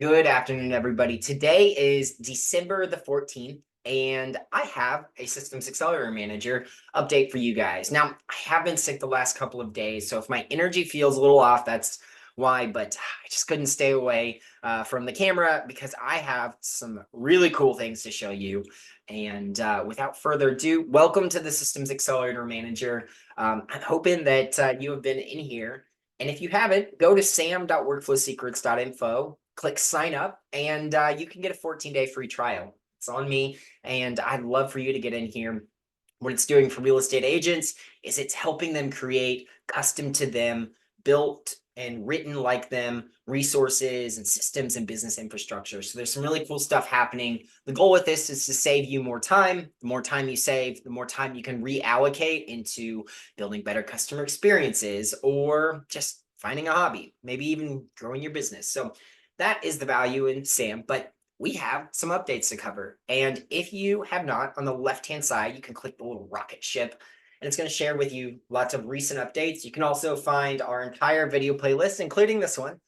Good afternoon, everybody. Today is December the 14th, and I have a Systems Accelerator Manager update for you guys. Now, I have been sick the last couple of days, so if my energy feels a little off, that's why, but I just couldn't stay away from the camera because I have some really cool things to show you. And without further ado, welcome to the Systems Accelerator Manager. I'm hoping that you have been in here. And if you haven't, go to sam.workflowsecrets.info, click sign up, and you can get a 14-day free trial. It's on me, and I'd love for you to get in here. What it's doing for real estate agents is it's helping them create custom to them, built and written like them resources and systems and business infrastructure. So there's some really cool stuff happening. The goal with this is to save you more time. The more time you save, the more time you can reallocate into building better customer experiences or just finding a hobby, maybe even growing your business. So that is the value in SAM, but we have some updates to cover. And if you have not, on the left-hand side, you can click the little rocket ship and it's going to share with you lots of recent updates. You can also find our entire video playlist, including this one.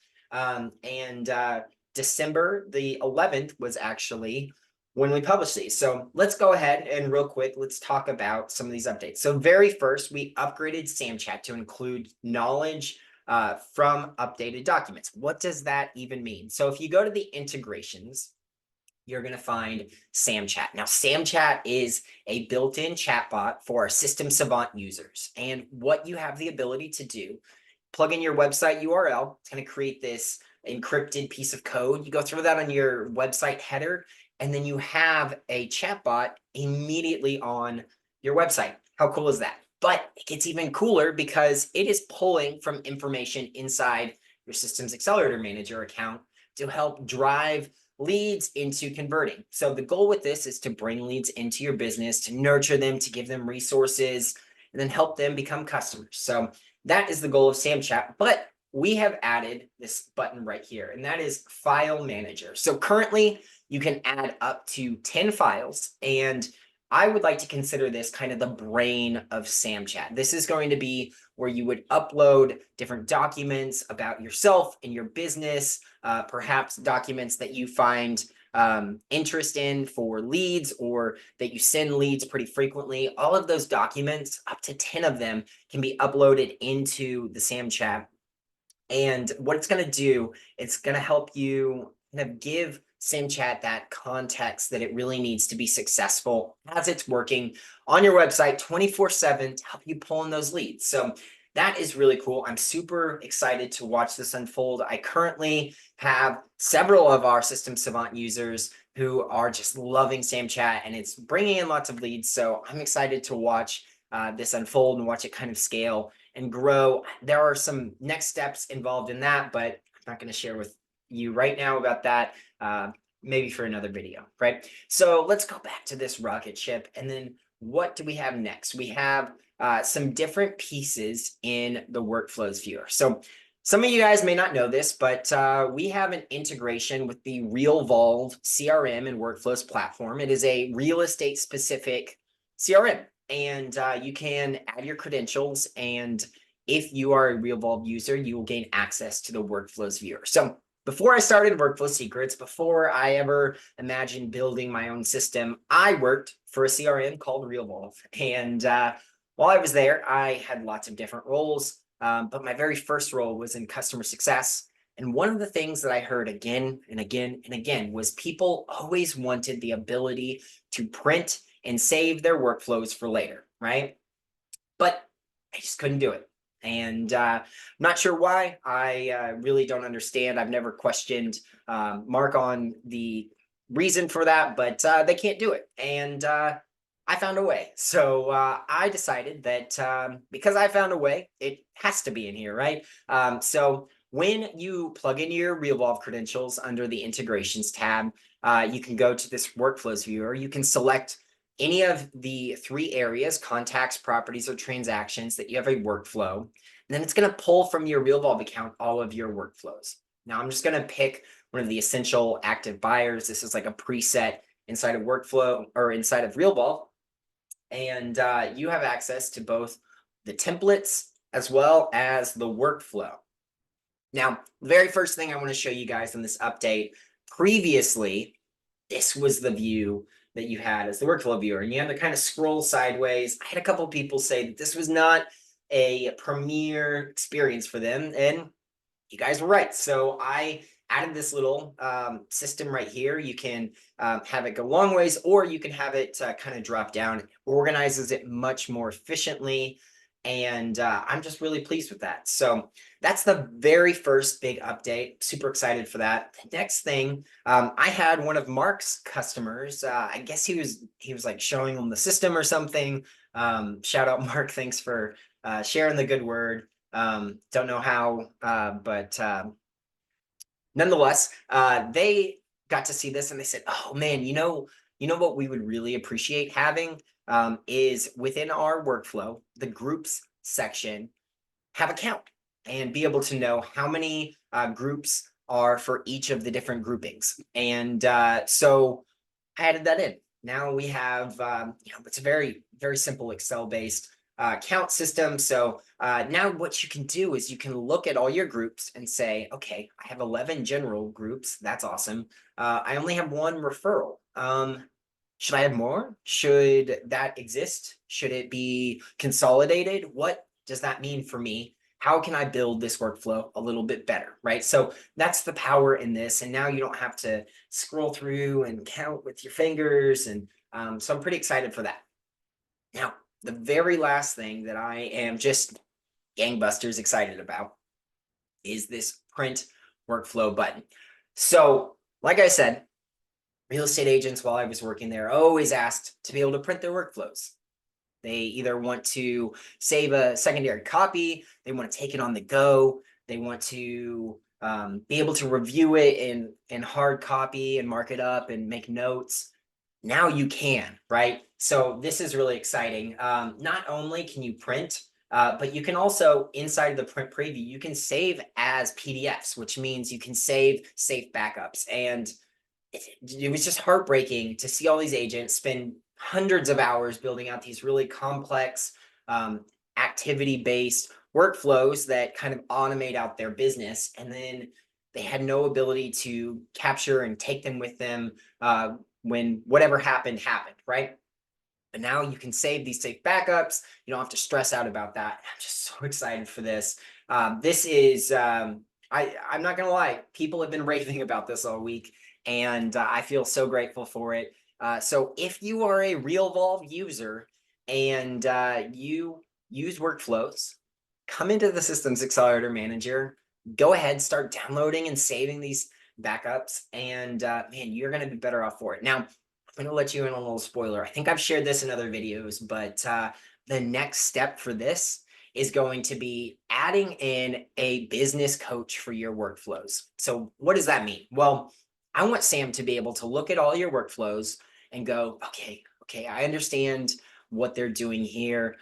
December the 11th was actually when we published these. So let's go ahead and real quick, let's talk about some of these updates. So very first, we upgraded SAM Chat to include knowledge from updated documents. What does that even mean? So if you go to the integrations, you're going to find SAM Chat. Now, SAM Chat is a built-in chatbot for our System Savant users. And what you have the ability to do, plug in your website URL. It's going to create this encrypted piece of code. You go through that on your website header, and then you have a chatbot immediately on your website. How cool is that? But it gets even cooler because it is pulling from information inside your Systems Accelerator Manager account to help drive leads into converting. So the goal with this is to bring leads into your business, to nurture them, to give them resources, and then help them become customers. So that is the goal of SAM Chat. But we have added this button right here, and that is File Manager. So currently, you can add up to 10 files, and I would like to consider this kind of the brain of SAM Chat. This is going to be where you would upload different documents about yourself and your business, perhaps documents that you find interest in for leads or that you send leads pretty frequently. All of those documents, up to 10 of them, can be uploaded into the SAM Chat. And what it's going to do, it's going to help you kind of give SAM Chat that context that it really needs to be successful as it's working on your website 24/7 to help you pull in those leads. So that is really cool. I'm super excited to watch this unfold. I currently have several of our System Savant users who are just loving SAM Chat, and it's bringing in lots of leads. So I'm excited to watch this unfold and watch it kind of scale and grow. There are some next steps involved in that, but I'm not going to share with you right now about that. Maybe for another video, right? So let's go back to this rocket ship, and then what do we have next? We have some different pieces in the workflows viewer. So some of you guys may not know this, but we have an integration with the Realvolve CRM and workflows platform. It is a real estate specific CRM, and you can add your credentials, and if you are a Realvolve user, you will gain access to the workflows viewer. So before I started Workflow Secrets, before I ever imagined building my own system, I worked for a CRM called Realvolve. And while I was there, I had lots of different roles, but my very first role was in customer success. And one of the things that I heard again and again and again was people always wanted the ability to print and save their workflows for later, right? But I just couldn't do it. And I'm not sure why. I really don't understand. I've never questioned Mark on the reason for that, but they can't do it. And I found a way. So I decided that because I found a way, it has to be in here, right? So when you plug in your Realvolve credentials under the integrations tab, you can go to this workflows viewer. You can select any of the 3 areas, contacts, properties, or transactions that you have a workflow. And then it's going to pull from your Realvolve account all of your workflows. Now I'm just going to pick one of the essential active buyers. This is like a preset inside of workflow or inside of Realvolve. And you have access to both the templates as well as the workflow. Now, the very first thing I want to show you guys in this update, previously, this was the view that you had as the workflow viewer, and you had to kind of scroll sideways. I had a couple people say that this was not a premier experience for them, and you guys were right. So I added this little system right here. You can have it go long ways, or you can have it kind of drop down. It organizes it much more efficiently. And I'm just really pleased with that. So that's the very first big update. Super excited for that. The next thing, I had one of Mark's customers. I guess he was like showing them the system or something. Shout out Mark. Thanks for sharing the good word. Don't know how, but nonetheless, they got to see this and they said, "Oh man, you know what we would really appreciate having is within our workflow, the groups section, have a count and be able to know how many groups are for each of the different groupings." And so I added that in. Now we have, it's a very simple Excel based count system. So now what you can do is you can look at all your groups and say, okay, I have 11 general groups. That's awesome. I only have one referral. Should I have more? Should that exist? Should it be consolidated? What does that mean for me? How can I build this workflow a little bit better, right? So that's the power in this. And now you don't have to scroll through and count with your fingers. And so I'm pretty excited for that. Now, the very last thing that I am just gangbusters excited about is this print workflow button. So, like I said, real estate agents, while I was working there, always asked to be able to print their workflows. They either want to save a secondary copy, they want to take it on the go, they want to be able to review it in hard copy and mark it up and make notes. Now you can, right? So this is really exciting. Not only can you print, but you can also, inside of the print preview, you can save as PDFs, which means you can save safe backups. And it was just heartbreaking to see all these agents spend hundreds of hours building out these really complex activity-based workflows that kind of automate out their business, and then they had no ability to capture and take them with them when whatever happened, right? But now you can save these safe backups. You don't have to stress out about that. I'm just so excited for this. This is, I'm not going to lie, people have been raving about this all week, and I feel so grateful for it. So if you are a RealVolve user and you use workflows, come into the Systems Accelerator Manager, go ahead, start downloading and saving these backups, and man, you're going to be better off for it. Now, I'm going to let you in on a little spoiler. I think I've shared this in other videos, but the next step for this is going to be adding in a business coach for your workflows. So what does that mean? Well, I want Sam to be able to look at all your workflows and go, okay, I understand what they're doing here.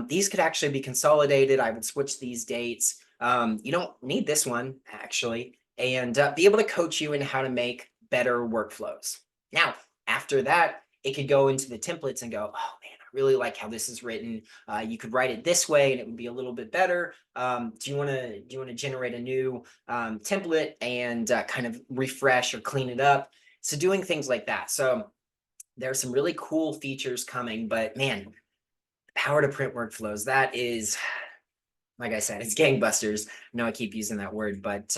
These could actually be consolidated. I would switch these dates. You don't need this one, actually, and be able to coach you in how to make better workflows. Now, after that, it could go into the templates and go, oh man, I really like how this is written. You could write it this way and it would be a little bit better. Do you want to generate a new template and kind of refresh or clean it up? So doing things like that. So there are some really cool features coming, but man, power to print workflows, that is, like I said, it's gangbusters. I know I keep using that word, but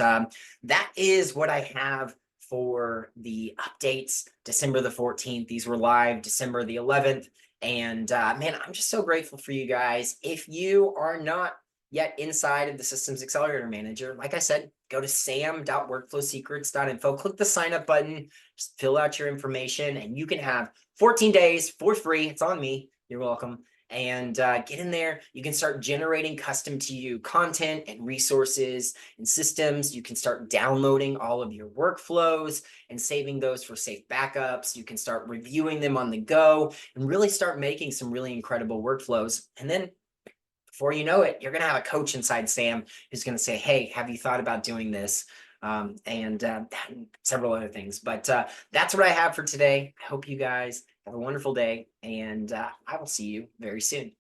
that is what I have for the updates. December the 14th, these were live December the 11th. And man, I'm just so grateful for you guys. If you are not yet inside of the Systems Accelerator Manager, like I said, go to sam.workflowsecrets.info, click the sign up button, just fill out your information, and you can have 14 days for free. It's on me. You're welcome. And get in there. You can start generating custom to you content and resources and systems. You can start downloading all of your workflows and saving those for safe backups. You can start reviewing them on the go and really start making some really incredible workflows. And then before you know it, you're going to have a coach inside Sam who's going to say, hey, have you thought about doing this? And several other things. But that's what I have for today. I hope you guys have a wonderful day, and I will see you very soon.